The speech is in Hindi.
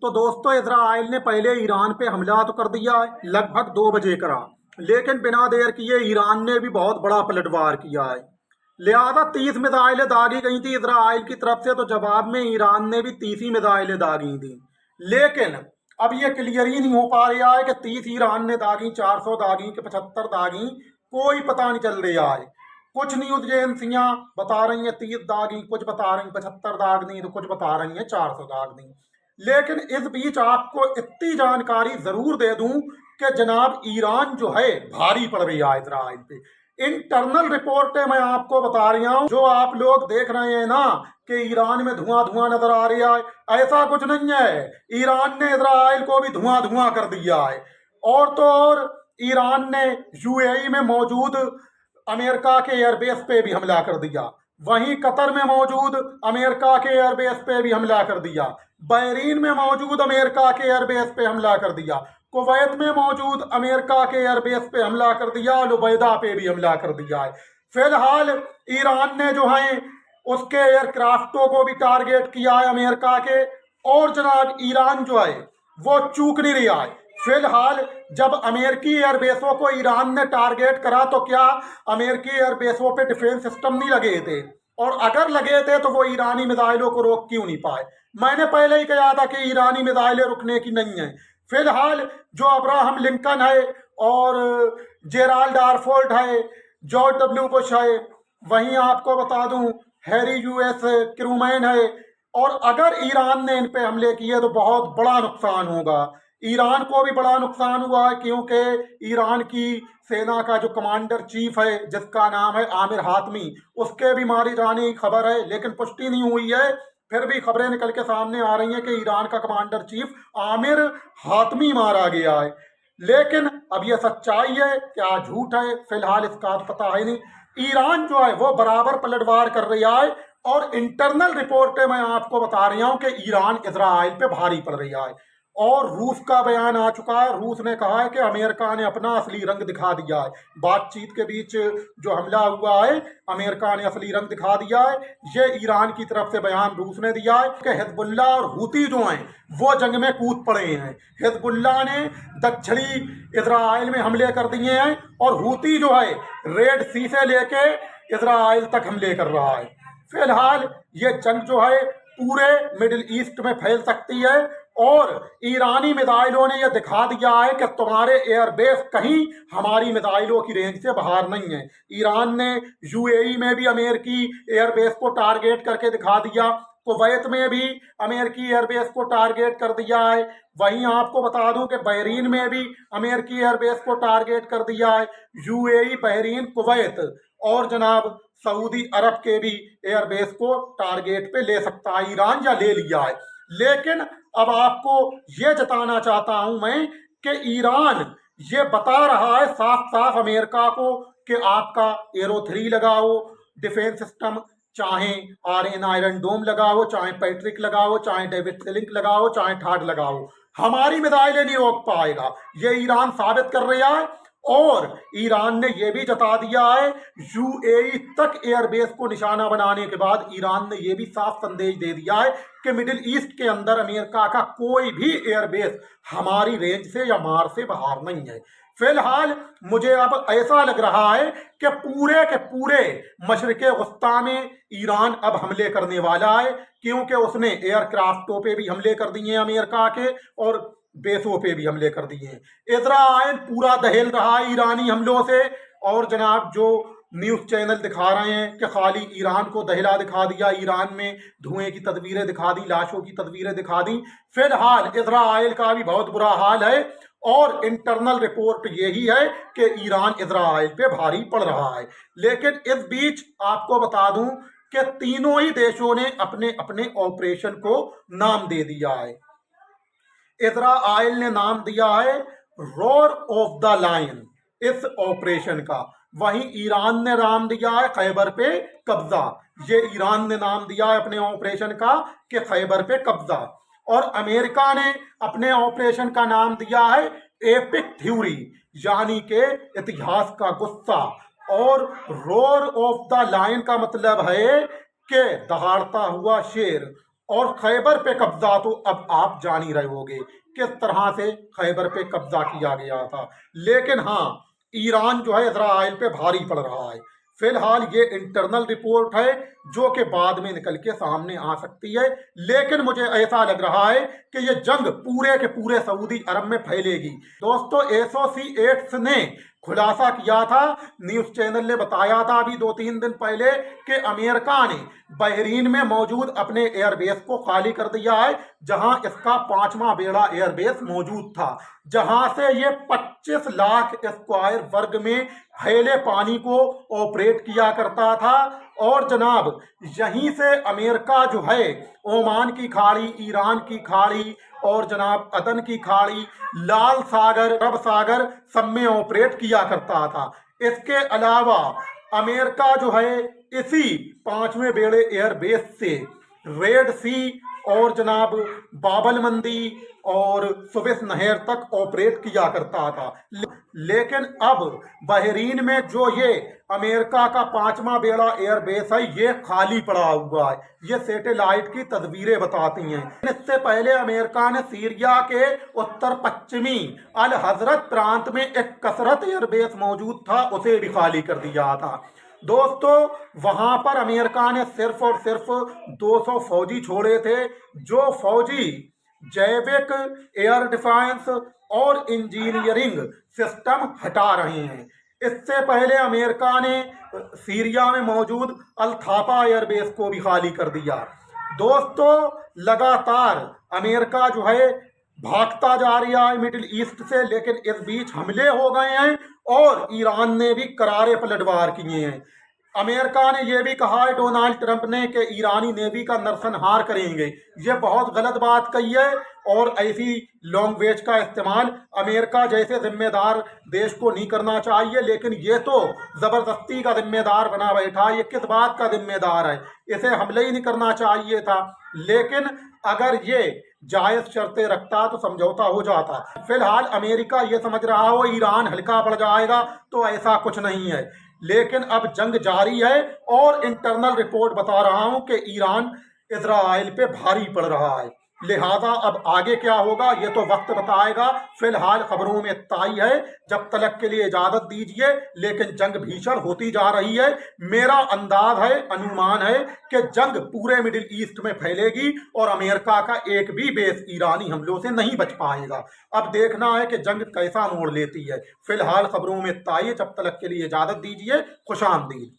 तो दोस्तों इजराइल ने पहले ईरान पे हमला तो कर दिया है, लगभग 2 बजे करा। लेकिन बिना देर किए ईरान ने भी बहुत बड़ा पलटवार किया है। लिहाजा 30 मिसाइलें दागी गई थी इजराइल की तरफ से, तो जवाब में ईरान ने भी 30 ही मिसाइलें दागी थी। लेकिन अब ये क्लियर ही नहीं हो पा रहा है कि 30 ईरान ने दागी, 400 दागी कि 75 दागी, कोई पता नहीं चल रहा है। कुछ न्यूज एजेंसियां बता रही हैं 30 दागी, कुछ बता रही 75 दाग दी, तो कुछ बता रही हैं 400 दाग दी। लेकिन इस बीच आपको इतनी जानकारी जरूर दे दूं कि जनाब ईरान जो है भारी पड़ रही है इजराइल पे। इंटरनल रिपोर्टें मैं आपको बता रही हूं, जो आप लोग देख रहे हैं ना कि ईरान में धुआं धुआं नजर आ रहा है, ऐसा कुछ नहीं है। ईरान ने इजराइल को भी धुआं धुआं कर दिया है। और तो और ईरान ने यूएई में मौजूद अमेरिका के एयरबेस पे भी हमला कर दिया। वहीं कतर में मौजूद अमेरिका के एयरबेस पे भी हमला कर दिया। बहरीन में मौजूद अमेरिका के एयरबेस पे हमला कर दिया। कुवैत में मौजूद अमेरिका के एयरबेस पे हमला कर दिया। लुबैदा पे भी हमला कर दिया है। फिलहाल ईरान ने जो है उसके एयरक्राफ्टों को भी टारगेट किया है अमेरिका के। और जनाब ईरान जो है वो चूक नहीं रहा है। फिलहाल जब अमेरिकी एयरबेसों को ईरान ने टारगेट करा तो क्या अमेरिकी एयरबेसों पे डिफेंस सिस्टम नहीं लगे थे? और अगर लगे थे तो वो ईरानी मिसाइलों को रोक क्यों नहीं पाए? मैंने पहले ही कहा था कि ईरानी मिसाइलें रुकने की नहीं है। फिलहाल जो अब्राहम लिंकन है और जेराल्ड आरफोर्ड है, जॉर्ज डब्ल्यू बुश है, वहीं आपको बता दूं हैरी यूएस क्रूमैन है। और अगर ईरान ने इन पे हमले किए तो बहुत बड़ा नुकसान होगा। ईरान को भी बड़ा नुकसान हुआ है, क्योंकि ईरान की सेना का जो कमांडर चीफ है जिसका नाम है आमिर हातमी, उसके भी मारे जाने की खबर है, लेकिन पुष्टि नहीं हुई है। फिर भी खबरें निकल के सामने आ रही हैं कि ईरान का कमांडर चीफ आमिर हातमी मारा गया है। लेकिन अब यह सच्चाई है क्या झूठ है, फिलहाल इसका तो पता है नहीं। ईरान जो है वो बराबर पलटवार कर रही है। और इंटरनल रिपोर्टें मैं आपको बता रही हूं कि ईरान इजराइल पे भारी पड़ रही है। और रूस का बयान आ चुका है। रूस ने कहा है कि अमेरिका ने अपना असली रंग दिखा दिया है। बातचीत के बीच जो हमला हुआ है, अमेरिका ने असली रंग दिखा दिया है। ये ईरान की तरफ से बयान रूस ने दिया है कि हिजबुल्ला और हूती जो हैं वो जंग में कूद पड़े हैं। हिजबुल्ला ने दक्षिणी इजराइल में हमले कर दिए हैं और हूती जो है रेड सी से लेके इजराइल तक हमले कर रहा है। फिलहाल ये जंग जो है पूरे मिडिल ईस्ट में फैल सकती है। और ईरानी मिसाइलों ने यह दिखा दिया है कि तुम्हारे एयरबेस कहीं हमारी मिसाइलों की रेंज से बाहर नहीं है। ईरान ने यूएई में भी अमेरिकी एयरबेस को टारगेट करके दिखा दिया। कुवैत में भी अमेरिकी एयरबेस को टारगेट कर दिया है। वहीं आपको बता दूं कि बहरीन में भी अमेरिकी एयरबेस को टारगेट कर दिया है। यूएई, बहरीन, कुवैत और जनाब सऊदी अरब के भी एयरबेस को टारगेट पे ले सकता है ईरान, या ले लिया है। लेकिन अब आपको ये जताना चाहता हूं मैं कि ईरान ये बता रहा है साफ साफ अमेरिका को कि आपका एरो 3 लगाओ डिफेंस सिस्टम, चाहे आर्यन आयरन डोम लगाओ, चाहे पैट्रिक लगाओ, चाहे डेविड सिलिंक लगाओ, चाहे ठाड लगाओ, हमारी मिसाइलें नहीं रोक पाएगा। ये ईरान साबित कर रहा है। और ईरान ने यह भी जता दिया है, यूएई तक एयरबेस को निशाना बनाने के बाद ईरान ने यह भी साफ संदेश दे दिया है कि मिडिल ईस्ट के अंदर अमेरिका का कोई भी एयरबेस हमारी रेंज से या मार से बाहर नहीं है। फिलहाल मुझे अब ऐसा लग रहा है कि पूरे के पूरे मशरिके वस्ता में ईरान अब हमले करने वाला है, क्योंकि उसने एयरक्राफ्टों पे भी हमले कर दिए अमेरिका के और बेसों पे भी हमले कर दिए हैं। इजराइल पूरा दहल रहा है ईरानी हमलों से। और जनाब जो न्यूज चैनल दिखा रहे हैं कि खाली ईरान को दहला दिखा दिया, ईरान में धुएं की तस्वीरें दिखा दी, लाशों की तस्वीरें दिखा दी। फिलहाल इजराइल का भी बहुत बुरा हाल है। और इंटरनल रिपोर्ट यही है कि ईरान इजराइल पे भारी पड़ रहा है। लेकिन इस बीच आपको बता दूं कि तीनों ही देशों ने अपने अपने ऑपरेशन को नाम दे दिया है। इजराइल ने नाम दिया है रोर ऑफ द लायन इस ऑपरेशन का। वहीं ईरान ने नाम दिया है खैबर पे कब्जा। ये ईरान ने नाम दिया है अपने ऑपरेशन का कि खैबर पे कब्जा। और अमेरिका ने अपने ऑपरेशन का नाम दिया है एपिक थ्यूरी, यानी के इतिहास का गुस्सा। और रोर ऑफ द लायन का मतलब है कि दहाड़ता हुआ शेर। और खैबर पे कब्जा तो अब आप जान ही रहे होगे किस तरह से खैबर पे कब्जा किया गया था। लेकिन हाँ, ईरान जो है इजराइल पे भारी पड़ रहा है। फिलहाल ये इंटरनल रिपोर्ट है जो कि बाद में निकल के सामने आ सकती है, लेकिन मुझे ऐसा लग रहा है कि ये जंग पूरे के पूरे सऊदी अरब में फैलेगी। दोस्तों, एसोसिएट्स ने खुलासा किया था, न्यूज चैनल ने बताया था अभी 2-3 दिन पहले कि अमेरिका ने बहरीन में मौजूद अपने एयरबेस को खाली कर दिया है, जहां इसका 5वां बेड़ा एयरबेस मौजूद था, जहां से ये 25 लाख स्क्वायर वर्ग में फैले पानी को ऑपरेट किया करता था। और जनाब, यहीं से अमेरिका जो है ओमान की खाड़ी, ईरान की खाड़ी और जनाब अदन की खाड़ी, लाल सागर, अरब सागर सब में ऑपरेट किया करता था। इसके अलावा अमेरिका जो है इसी 5वें बेड़े एयरबेस से रेड सी और जनाब बाबल मंदी और सुवेस नहर तक ऑपरेट किया करता था। लेकिन अब बहरीन में जो ये अमेरिका का 5वां बेड़ा एयरबेस है, ये खाली पड़ा हुआ है। ये सैटेलाइट की तस्वीरें बताती हैं। इससे पहले अमेरिका ने सीरिया के उत्तर पश्चिमी अल हजरत प्रांत में एक कसरत एयरबेस मौजूद था, उसे भी खाली कर दिया था। दोस्तों, वहां पर अमेरिका ने सिर्फ और सिर्फ 200 फौजी छोड़े थे, जो फौजी जैविक, एयर डिफेंस और इंजीनियरिंग सिस्टम हटा रहे हैं। इससे पहले अमेरिका ने सीरिया में मौजूद अल थापा एयरबेस को भी खाली कर दिया। दोस्तों, लगातार अमेरिका जो है भागता जा रहा है मिडिल ईस्ट से, लेकिन इस बीच हमले हो गए हैं और ईरान ने भी करारे पलटवार किए हैं। अमेरिका ने यह भी कहा है, डोनाल्ड ट्रंप ने, कि ईरानी नेवी का नरसंहार करेंगे। ये बहुत गलत बात कही है और ऐसी लैंग्वेज का इस्तेमाल अमेरिका जैसे जिम्मेदार देश को नहीं करना चाहिए। लेकिन ये तो जबरदस्ती का जिम्मेदार बना बैठा, ये किस बात का जिम्मेदार है? इसे हमले ही नहीं करना चाहिए था। लेकिन अगर ये जायज शर्तें रखता तो समझौता हो जाता। फिलहाल अमेरिका ये समझ रहा हो ईरान हल्का पड़ जाएगा, तो ऐसा कुछ नहीं है। लेकिन अब जंग जारी है और इंटरनल रिपोर्ट बता रहा हूं कि ईरान इजराइल पे भारी पड़ रहा है। लिहाजा अब आगे क्या होगा ये तो वक्त बताएगा। फिलहाल खबरों में इतना ही है। जब तलक के लिए इजाजत दीजिए। लेकिन जंग भीषण होती जा रही है। मेरा अंदाज है, अनुमान है कि जंग पूरे मिडिल ईस्ट में फैलेगी और अमेरिका का एक भी बेस ईरानी हमलों से नहीं बच पाएगा। अब देखना है कि जंग कैसा मोड़ लेती है। फिलहाल खबरों में इतना ही है। जब तलक के लिए इजाजत दीजिए। खुशामदीद।